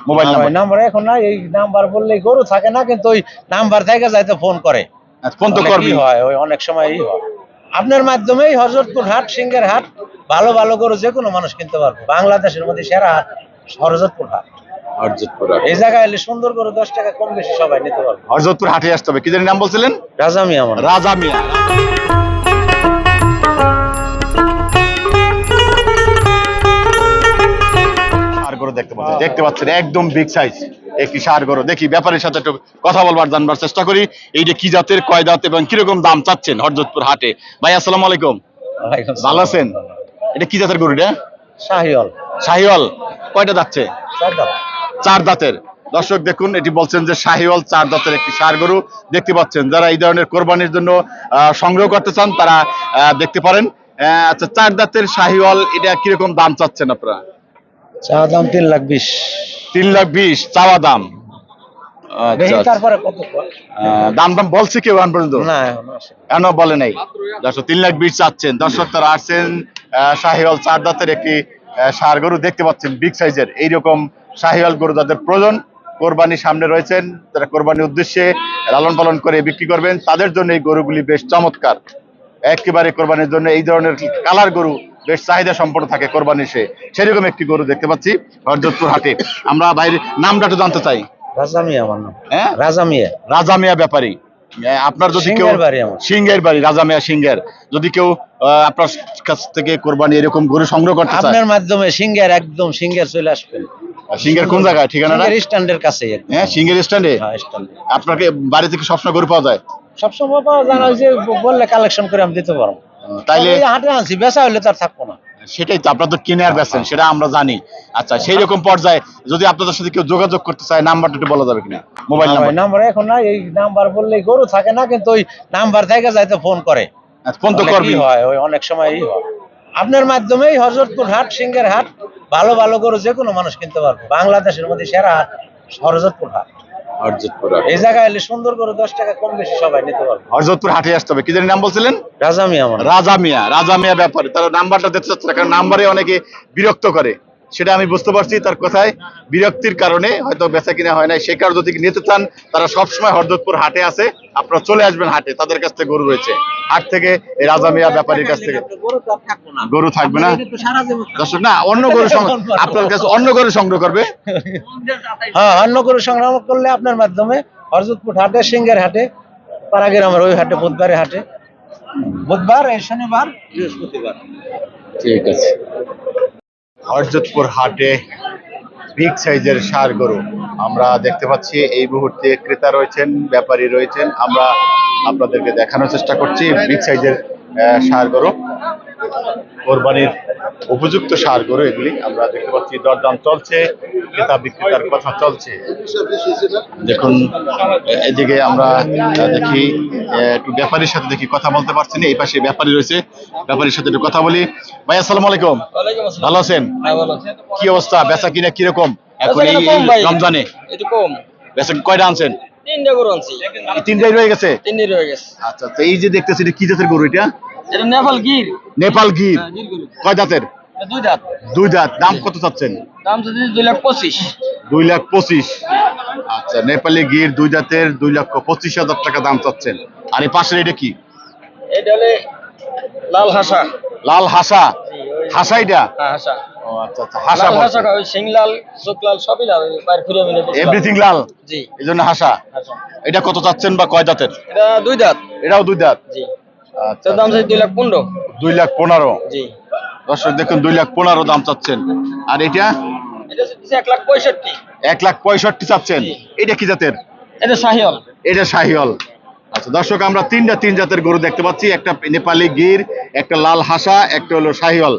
Mobile number এখন না, এই নাম্বার বললেই গরু থাকে না, কিন্তু ওই নাম্বার থেকে যাইতে ফোন করে। ফোন তো করবি হয়, ওই অনেক সময়ই হয়। আপনার মাধ্যমেই হযরতপুর হাট, সিংহের হাট, ভালো ভালো গরু যে কোনো মানুষ কিনতে পারবে। বাংলাদেশের মধ্যে সেরা হাট হযরতপুর হাট। এই জায়গায় এলে সুন্দর গরু 10 টাকা কম বেশি সবাই নিতে পারবে। হযরতপুর হাটে আসতে হবে। কি জানি নাম বলছিলেন? রাজা মিয়া। রাজা মিয়া। গরু দেখতে পাচ্ছেন একদম বিগ সাইজ একটি ষাঁড় গরু। দেখি ব্যাপারীর সাথে একটু কথা বলবার জানবার চেষ্টা করি। এইটা কি জাতের, কয় দাঁত এবং কিরকম দাম চাচ্ছেন হযরতপুর হাটে? ভাই আসসালামু আলাইকুম। ভালো আছেন? এটা কি জাতের গরু? এটা শাহিওয়াল। শাহিওয়াল। কয়টা যাচ্ছে? 4 দাঁত। 4 দাঁতের। দর্শক দেখুন, এটি বলছেন যে শাহিওয়াল 4 দাঁতের একটি ষাঁড় গরু। দেখতে পাচ্ছেন, যারা এই ধরনের কোরবানির জন্য সংগ্রহ করতে চান তারা দেখতে পারেন। আচ্ছা, 4 দাঁতের শাহিওয়াল, এটা কিরকম দাম চাচ্ছেন আপনারা? চাওয়া দাম 3,20,000। 3,20,000 চাওয়া দাম। আচ্ছা, তারপরে কত দাম বলছে কেউ আন পর্যন্ত? না, এখনো বলে নাই। দর্শক 3,20,000 চাচ্ছেন। দর্শক তারা আসছেন শাহিওয়াল 4 দাঁতের একটি ষাঁড় গরু দেখতে পাচ্ছেন, বিগ সাইজের। এইরকম শাহিওয়াল গরু যাদের প্রয়োজন, কোরবানি সামনে রয়েছেন, তারা কোরবানির উদ্দেশ্যে লালন পালন করে বিক্রি করবেন, তাদের জন্য এই গরুগুলি বেশ চমৎকার। একেবারে কোরবানির জন্য এই ধরনের কালার গরু বেশ চাহিদা সম্পন্ন থাকে কোরবানির। সেরকম একটি গরু দেখতে পাচ্ছি হযরতপুর হাটে। আমরা বাইরের নামটা একটু জানতে চাই। রাজা মিয়া আমার নাম। হ্যাঁ, রাজা মিয়া। রাজা মিয়া ব্যাপারী। আপনার যদি কেউ সিংহের বাড়ি, রাজা মিয়া সিংহের, যদি কেউ আপনার কাছ থেকে কোরবানি এরকম গরু সংগ্রহ করতে চায়, আপনার মাধ্যমে সিংহের, একদম সিংহের চলে আসবেন। সিংহের কোন জায়গায় ঠিকানাটা? স্ট্যান্ডের কাছে। হ্যাঁ, সিংহের স্ট্যান্ডে। আপনাকে বাড়ি থেকে সবসময় গরু পাওয়া যায়? সবসময় পাওয়া যায় না, ওই যে বললে কালেকশন করে আমি দিতে পারবো। তাইলে হাটে আনছি, বেচা হইলে তার থাকবো না। সেটাই তো, আপনার তো কিনে আর বেচেন, সেটা আমরা জানি। আচ্ছা, সেই রকম পর্যায়ে যদি আপনাদের সাথে কেউ যোগাযোগ করতে চায়, নাম্বারটা একটু বলা যাবে কিনা? মোবাইল নাম্বার এখন না, এই নাম্বার বললেই গরু থাকে না, কিন্তু ওই নাম্বার থেকে যাইতে ফোন করে। ফোন তো করবি হয়, ওই অনেক সময়ই হয়। আপনার মাধ্যমেই হযরতপুর হাট, সিংহের হাট, ভালো ভালো গরু যে কোনো মানুষ কিনতে পারবে। বাংলাদেশের মধ্যে সেরা হাট হযরতপুর হাট। এই জায়গায় এলে সুন্দর গরু 10 টাকা কম বেশি সবাই নিতে পারবে। হযরতপুর হাটে আসতে হবে। কি জানি নাম বলছিলেন? রাজা মিয়া। রাজা মিয়া ব্যাপারী। তার নাম্বারটা দিতে চাচ্ছে না, কারণ নাম্বারে অনেকে বিরক্ত করে, সেটা আমি বুঝতে পারছি। তার কথায় বিরক্তির কারণে হয়তো বেচা কিনা হয় না। সেই কারণে যদি নিতে চান, তারা সবসময় হযরতপুর হাটে আছে, আপনারা চলে আসবেন হাটে। তাদের কাছ থেকে গরু রয়েছে, হাট থেকে এই রাজা মিয়া ব্যাপারীর কাছ থেকে গরু থাকবে না। দর্শক না, অন্য গরু আপনার কাছে অন্য গরু সংগ্রহ করবে। হ্যাঁ, অন্য গরু সংগ্রহ করলে আপনার মাধ্যমে হযরতপুর হাটে, সিংহের হাটে, পাড়াগ্রামের ওই হাটে, বুধবারে হাটে, বুধবার, শনিবার, বৃহস্পতিবার। ঠিক আছে। হযরতপুর হাটে বিগ সাইজের ষাঁড় গরু আমরা দেখতে পাচ্ছি। এই মুহূর্তে ক্রেতা রয়েছেন, ব্যাপারী রয়েছেন। আমরা আপনাদেরকে দেখানোর চেষ্টা করছি বিগ সাইজের ষাঁড় গরু, কোরবানির উপযুক্ত ষাঁড় গরু এগুলি। আমরা দেখতে পাচ্ছি দরদাম চলছে, ক্রেতা বিক্রেতার কথা চলছে। দেখুন, এদিকে আমরা দেখি একটু ব্যাপারীর সাথে দেখি কথা বলতে পারছি না। এই পাশে ব্যাপারী রয়েছে, ব্যাপারীর সাথে একটু কথা বলি। ভাই আসসালামু আলাইকুম। ভালো আছেন? কি অবস্থা, বেচা কিনা কিরকম এখন এই রমজানে? একটু কম। বেচা কয়টা আনছেন? 3টা গরু আনছি। 3টাই রয়ে গেছে? 3টাই রয়ে গেছে। আচ্ছা, তো এই যে দেখতেছি, এটা কি জাতের গরু? এটা নেপাল গির। নেপাল গির। কয় দাঁতের? 2 দাঁত। 2 দাঁত। দাম কত চাচ্ছেন? দাম যদি 2,25,000। 2,25,000। আচ্ছা, নেপালি গির 2 দাঁতের 2,25,000 টাকা দাম চাচ্ছেন। আর এই পাশের এটা কি? এটা হলে লাল হাসা। লাল হাসা? হাসা এটা? হ্যাঁ, হাসা। ও আচ্ছা আচ্ছা, হাসা। লাল হাসা ওই সিং লাল, চোখ লাল, সবই লাল, পায়ের খুঁড়ে মিলে এভরিথিং লাল। জি, এইজন্য হাসা। হাসা। এটা কত চাচ্ছেন বা কয় দাঁতের? এটা 2 দাঁত। এটাও 2 দাঁত। জি। আচ্ছা, দাম চাই 2,15,000। 2,15,000। জি। দর্শক দেখুন, 2,15,000 দাম চাচ্ছেন। আর এটা? এটা হচ্ছে 1,65,000। 1,65,000 চাচ্ছেন। এটা কি জাতের? এটা শাহিওয়াল। এটা শাহিওয়াল। আচ্ছা দর্শক, আমরা 3 জাতের গরু দেখতে পাচ্ছি। একটা নেপালি গির, একটা লাল হাসা, একটা হলো শাহিওয়াল।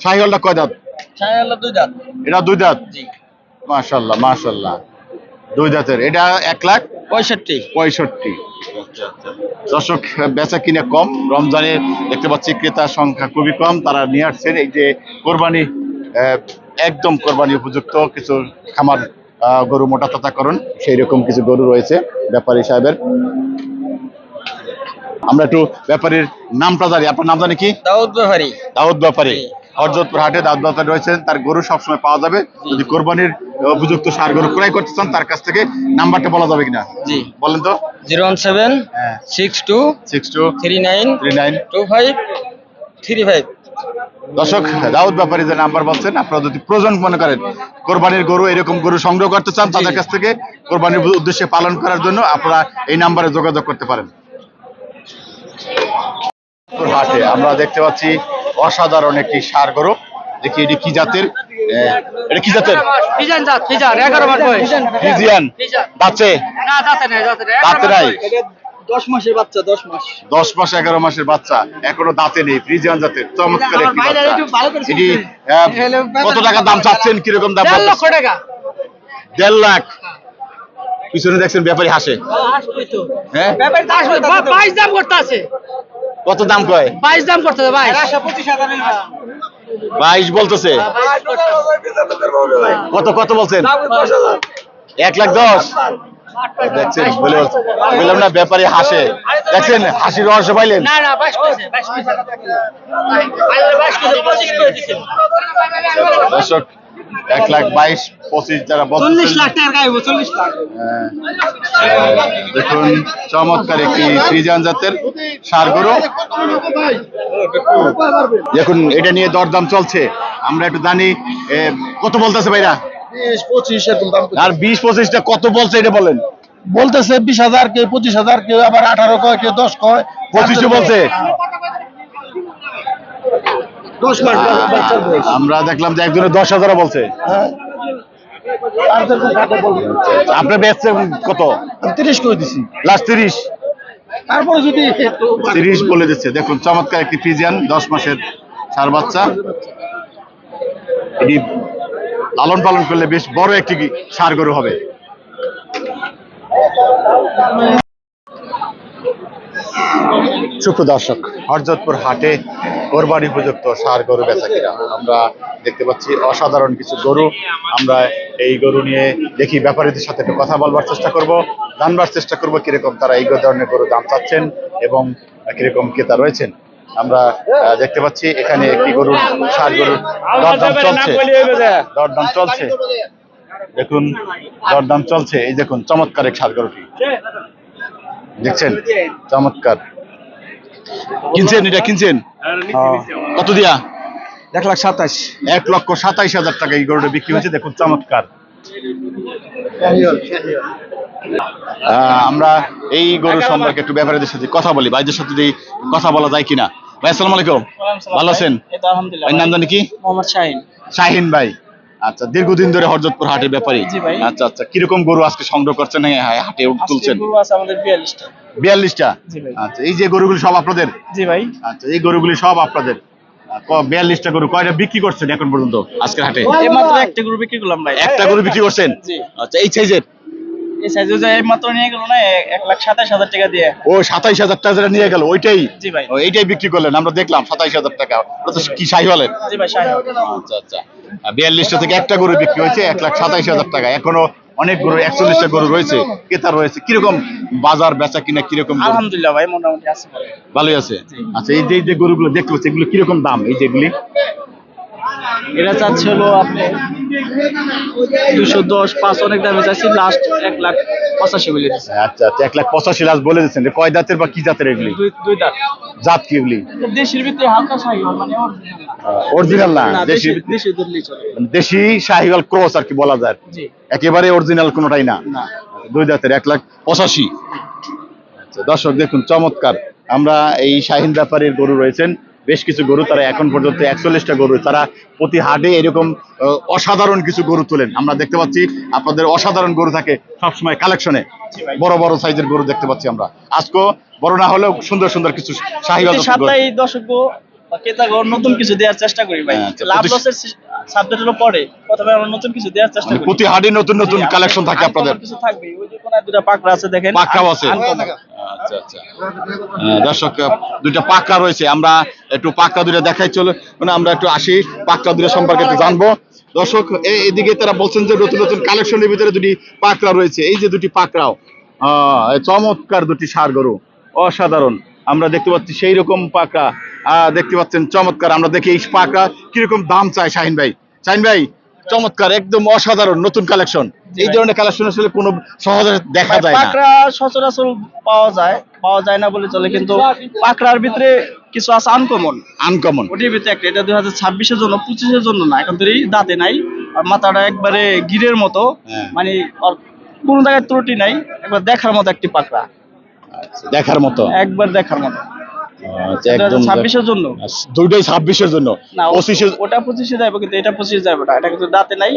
শাহিওয়ালটা কয় দাঁত? শাহিওয়ালটা 2 দাঁত। এটা 2 দাঁত। জি। মাশাআল্লাহ মাশাআল্লাহ, 2 দাঁতের। এটা 1,65,000। দর্শক, বেচা কিনা কম, রমজানে দেখতে পাচ্ছি ক্রেতার সংখ্যা খুবই কম। তারা নিয়ে আসছেন এই যে কোরবানি, একদম কোরবানি উপযুক্ত কিছু খামার গরু, মোটা তাজাকরণ, সেই রকম কিছু গরু রয়েছে ব্যাপারী সাহেবের। আমরা একটু ব্যাপারীর নামটা জানি। আপনার নাম জানি কি? দাউদ ব্যাপারী। দাউদ ব্যাপারী। হরজতপুর হাটে দাঁত দাঁতে রয়েছেন, তার গরু সবসময় পাওয়া যাবে। যদি কোরবানির উপযুক্ত ষাঁড় গরু ক্রয় করতে চান তার কাছ থেকে নাম্বারটা বলা যাবে কিনা? জি বলেন তো। 017 হ্যাঁ 62 62 39 39। 25 35। দর্শক, দাউদ ব্যাপারী যে নাম্বার বলছেন, আপনারা যদি প্রয়োজন মনে করেন কোরবানির গরু, এরকম গরু সংগ্রহ করতে চান তাদের কাছ থেকে কোরবানির উদ্দেশ্যে পালন করার জন্য আপনারা এই নাম্বারে যোগাযোগ করতে পারেন। হাটে আমরা দেখতে পাচ্ছি অসাধারণ একটি ষাঁড় গরু। দেখি এটি কি জাতের, এটা কি জাতের? ফিজান জাত, ফিজান 11 মাস বয়স। ফ্রিজিয়ান। দাঁতে না দাঁতে নাই, দাঁতে নাই। দাঁতে নাই। 10 মাসের বাচ্চা, 10 মাস। 10 মাস 11 মাসের বাচ্চা, এখনো দাঁতে নেই। ফ্রিজিয়ান জাতের চমৎকার একটি বাচ্চা। এটি কত টাকা দাম চাচ্ছেন, কিরকম দাম? 1.5 লক্ষ টাকা। 1.5 লাখ। পিছনে দেখছেন ব্যাপারী হাসে। হ্যাঁ, ব্যাপারী তো আসবে, 22 দাম করতে আছে। কত দাম কয়? 22 দাম করতে আছে, 22। 22 বলতেছে। কত কত বলছেন? 1,10,000। দেখছেন, বললাম না ব্যাপারী হাসে। দেখছেন হাসির রহস্য পাইলেন? না না 22 কইছে, 22 কইছে। 22 কইছে, 25 করে দিছে। দর্শক, 1,22,000 25 যারা 40 লাখ টাকা গাইবো, 40 লাখ। দেখুন চমৎকার একটি ফ্রিজিয়ান জাতের ষাঁড় গরু। দেখুন এটা নিয়ে দরদাম চলছে, আমরা একটু জানি কত বলতেছে ভাইরা? 20-25 এরকম দাম আর 20-25টা কত বলছে এটা বলেন। বলতেছে 20,000, কেউ 25,000, কেউ আবার 18 কয়, কেউ 10 কয়। 25 বলছে। 10 মাস বাচ্চার বয়স। আমরা দেখলাম যে একজনে 10,000 বলছে। হ্যাঁ। আর যেরকম কাটা বলবে। আপনি বেচছেন কত? আমি 30 করে দিছি। লাস্ট 30। তারপরে যদি 30 বলে দিচ্ছে। দেখুন চমৎকার একটি ফ্রিজিয়ান 10 মাসের ষাঁড় বাচ্চা। এটি লালন পালন করলে বেশ বড় একটি ষাঁড় গরু হবে। সুপ্রিয় দর্শক, হরজতপুর হাটে কোরবানি উপযুক্ত ষাঁড় গরু বেচা কিনা আমরা দেখতে পাচ্ছি। অসাধারণ কিছু গরু। আমরা এই গরু নিয়ে দেখি ব্যাপারীদের সাথে একটু কথা বলবার চেষ্টা করব, জানবার চেষ্টা করব কিরকম তারা এই ধরনের গরু দাম চাচ্ছেন এবং কিরকম ক্রেতা রয়েছেন। আমরা দেখতে পাচ্ছি এখানে একটি গরুর ষাঁড় গরুর দরদাম চলছে। দরদাম চলছে, দেখুন দরদাম চলছে। এই দেখুন চমৎকার এক ষাঁড় গরুটি দেখছেন, চমৎকার। কিনছেন এটা? কিনছেন কত দিয়া? 1,27,000। 1,27,000 টাকা এই গরুটা বিক্রি হয়েছে। দেখুন চমৎকার। আমরা এই গরু সম্পর্কে একটু ব্যাপারীদের সাথে কথা বলি, ভাইদের সাথে কথা বলা যায় কিনা। ভাই আসসালামু আলাইকুম, ভালো আছেন? এই তো আলহামদুলিল্লাহ। ভাই নাম জানি কি? মোহাম্মদ শাহিন। শাহিন ভাই। আচ্ছা, দীর্ঘদিন ধরে হরজতপুর হাটের ব্যাপারী। জি ভাই। আচ্ছা আচ্ছা, কিরকম গরু আজকে সংগ্রহ করছেন, হাটে তুলছেন? গরু আছে আমাদের 42টা। 42টা। জি ভাই। আচ্ছা, এই যে গরুগুলি সব আপনাদের? জি ভাই। আচ্ছা, এই গরুগুলি সব আপনাদের। 42টা গরু কয়টা বিক্রি করছেন এখন পর্যন্ত আজকের হাটে? এই মাত্র একটা গরু বিক্রি করলাম ভাই। একটা গরু বিক্রি করছেন? জি। আচ্ছা, এই সাইজের? এই সাইজে যে এই মাত্র নিয়ে গেল না 1,27,000 টাকা দিয়ে। ও 27,000 টাকা যেটা নিয়ে গেল ওইটাই? জি ভাই। ও, এইটাই বিক্রি করলেন, আমরা দেখলাম 27,000 টাকা। ওটা তো কি শাহিওয়ালের? জি ভাই শাহিন। আচ্ছা আচ্ছা, 42টা থেকে একটা গরু বিক্রি হয়েছে 1,27,000 টাকা। এখনো অনেক গরু, 41টা গরু রয়েছে, ক্রেতা রয়েছে। কিরকম বাজার বেচা কিনা, কিরকম গরু? আলহামদুলিল্লাহ ভাই, মোটামুটি আছে ভাই। ভালোই আছে। আচ্ছা, এই যে গরুগুলো দেখতে পাচ্ছি এগুলো কিরকম দাম? এই যেগুলি এটা চাচ্ছে হলো আপনি 210, 5 অনেক দামে চাচ্ছি, লাস্ট 1,85,000 বলে দিচ্ছে। আচ্ছা আচ্ছা, 1,85,000 লাখ বলে দিচ্ছেন। কয় দাঁতের বা কি জাতের এগুলি? দুই দাঁত। জাত কি এগুলি? দেশের ভিতরে হালকা শাহিওয়াল, মানে অরিজিনাল না? না, দেশি দেশি ধরলেই চলে। দেশি শাহিওয়াল ক্রস আর কি বলা যায়। জি। একেবারে অরিজিনাল কোনোটাই না? না। দুই দাঁতের 1,85,000। আচ্ছা দর্শক, দেখুন চমৎকার। আমরা এই শাহিন ব্যাপারীর গরু রয়েছেন বেশ কিছু গরু, তারা এখন পর্যন্ত 41টা গরু, তারা প্রতি হাটে এরকম অসাধারণ কিছু গরু তোলেন। আমরা দেখতে পাচ্ছি আপনাদের অসাধারণ গরু থাকে সবসময় কালেকশনে। বড় বড় সাইজের গরু দেখতে পাচ্ছি আমরা। আজকেও বড় না হলেও সুন্দর সুন্দর কিছু শাহিওয়াল গরু। সাপ্তাহে দর্শক ক্রেতাগণ নতুন কিছু দেওয়ার চেষ্টা করি ভাই। আচ্ছা, লাভ লসের সাবজেক্ট হলো পরে, প্রথমে আমরা নতুন কিছু দেওয়ার চেষ্টা করি। প্রতি হাটে নতুন নতুন কালেকশন থাকে আপনাদের? কিছু থাকবে, ওই যে কোনায় দুটো পাকড়া আছে দেখেন, পাকড়াও আছে। আচ্ছা আচ্ছা, দর্শক দুইটা পাকড়া রয়েছে, আমরা একটু পাকড়া দুইটা দেখাই। চলো মানে আমরা একটু আসি, পাকড়া দুইটা সম্পর্কে একটু জানবো। দর্শক, এদিকে তারা বলছেন যে নতুন নতুন কালেকশনের ভিতরে দুটি পাকড়া রয়েছে। এই যে দুটি পাকড়াও চমৎকার দুটি ষাঁড় গরু, অসাধারণ। আমরা দেখতে পাচ্ছি সেই রকম পাকড়া দেখতে পাচ্ছেন চমৎকার। আমরা দেখি এই পাকড়া কিরকম দাম চায় শাহিন ভাই। শাহিন ভাই চমৎকার, একদম অসাধারণ নতুন কালেকশন। এই ধরনের কালেকশন আসলে কোনো সহজে দেখা যায় না। পাকড়া সচরাচর পাওয়া যায় না বলে চলে, কিন্তু পাকড়ার ভিতরে কিছু আছে আনকমন। আনকমন ওটির ভিতরে একটা, এটা 2026-এর জন্য, 25-এর জন্য না, এখন তৈরি দাঁতে নাই, আর মাথাটা একবারে গিরের মতো, হ্যাঁ। মানে আর কোনো জায়গায় ত্রুটি নাই, একবার দেখার মতো একটি পাকড়া, দেখার মতো, একবার দেখার মতো। আচ্ছা, একদম 26-এর জন্য দুইটাই 26-এর জন্য। না, 25-এ ওটা 25-এ যাবে, কিন্তু এটা 25-এ যাবে না, এটা কিন্তু দাঁতে নাই।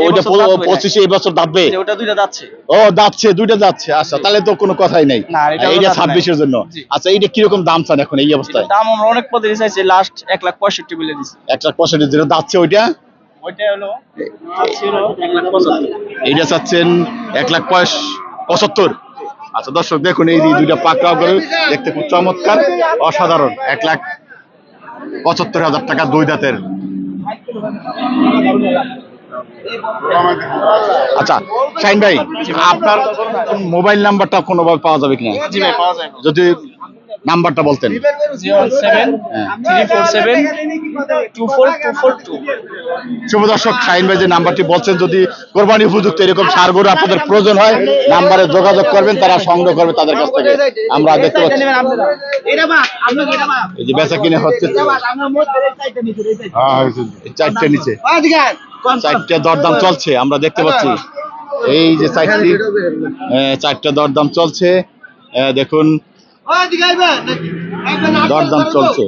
ওইটা 25-এ এই বছর দাঁতবে। ওটা দুইটা যাচ্ছে। ও দাঁতছে, দুইটা যাচ্ছে। আচ্ছা, তাহলে তো কোনো কথাই নেই। না, এটা এইটা দাঁত নাই। 26-এর জন্য। জি। আচ্ছা, এইটা কিরকম দাম চান এখন এই অবস্থায়? দাম আমরা অনেক পদে চাইছি, লাস্ট 1,65,000 বলে দিছি। 1,65,000 যেটা দাঁতছে ওইটা, ওইটা হলো ছিল 1,75,000। এইটা চাচ্ছেন 1,75,000। আচ্ছা দর্শক দেখুন, এই যে দুইটা পাকড়া করে দেখতে খুব চমৎকার, অসাধারণ। 1,75,000 টাকা দুই দাঁতের। আচ্ছা শাহিন ভাই, আপনার মোবাইল নাম্বারটা কোনোভাবে পাওয়া যাবে কিনা? জি ভাই, পাওয়া যায়। যদি নাম্বারটা বলতেন। 017-347-24242। শুভ দর্শক, শাহিন ভাই যে নাম্বারটি বলছেন, যদি কোরবানি উপযুক্ত এরকম ষাঁড় গরু আপনাদের প্রয়োজন হয়, নাম্বারে যোগাযোগ করবেন, তারা সংগ্রহ করবে তাদের কাছ থেকে। আমরা দেখতে পাচ্ছি এই যে বেচা কিনে হচ্ছে, এই চারটে নিচে চারটে দরদাম চলছে, আমরা দেখতে পাচ্ছি। এই যে চারটে দরদাম চলছে, দেখুন দরদাম চলছে।